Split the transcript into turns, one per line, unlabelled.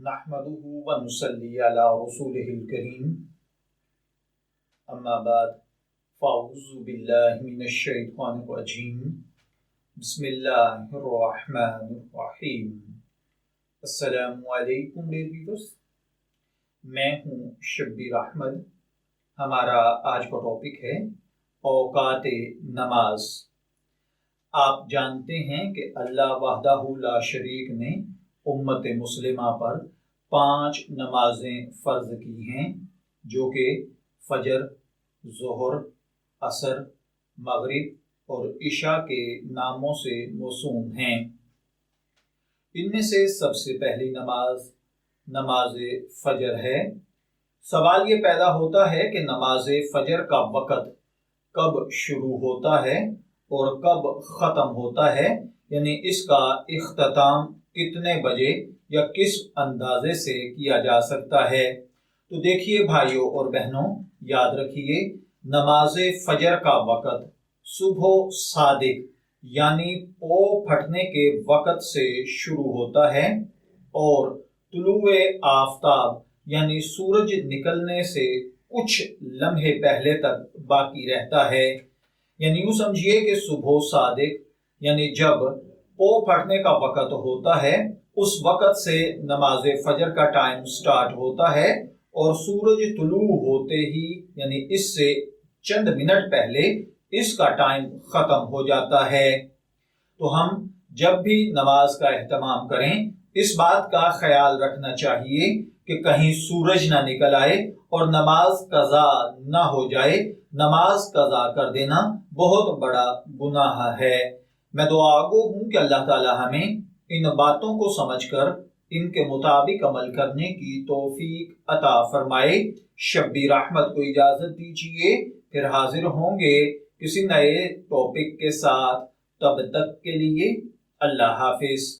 نحمده ونصلي على رسوله الكريم اما بعد فاعوذ باللہ من الشیطان الرجیم بسم اللہ الرحمن الرحیم۔ السلام علیکم ڈیئر، میں ہوں شبیر احمد۔ ہمارا آج کا ٹاپک ہے اوقات نماز۔ آپ جانتے ہیں کہ اللہ وحدہ لا شریک نے امت مسلمہ پر 5 نمازیں فرض کی ہیں، جو کہ فجر، ظہر، عصر، مغرب اور عشاء کے ناموں سے موسوم ہیں۔ ان میں سے سب سے پہلی نماز فجر ہے۔ سوال یہ پیدا ہوتا ہے کہ نماز فجر کا وقت کب شروع ہوتا ہے اور کب ختم ہوتا ہے، یعنی اس کا اختتام کتنے بجے یا کس اندازے سے کیا جا سکتا ہے۔ تو دیکھیے بھائیوں اور بہنوں، یاد رکھیے، نماز فجر کا وقت صبح صادق یعنی پو پھٹنے کے وقت سے شروع ہوتا ہے اور طلوع آفتاب یعنی سورج نکلنے سے کچھ لمحے پہلے تک باقی رہتا ہے۔ یعنی یوں سمجھیے کہ صبح صادق یعنی جب پو پھٹنے کا وقت ہوتا ہے، اس وقت سے نماز فجر کا ٹائم سٹارٹ ہوتا ہے اور سورج طلوع ہوتے ہی یعنی اس سے چند منٹ پہلے اس کا ٹائم ختم ہو جاتا ہے۔ تو ہم جب بھی نماز کا اہتمام کریں، اس بات کا خیال رکھنا چاہیے کہ کہیں سورج نہ نکل آئے اور نماز قضا نہ ہو جائے۔ نماز قضا کر دینا بہت بڑا گناہ ہے۔ میں دعا گو ہوں کہ اللہ تعالی ہمیں ان باتوں کو سمجھ کر ان کے مطابق عمل کرنے کی توفیق عطا فرمائے۔ شبیر احمد کو اجازت دیجیے، پھر حاضر ہوں گے کسی نئے ٹاپک کے ساتھ۔ تب تک کے لیے اللہ حافظ۔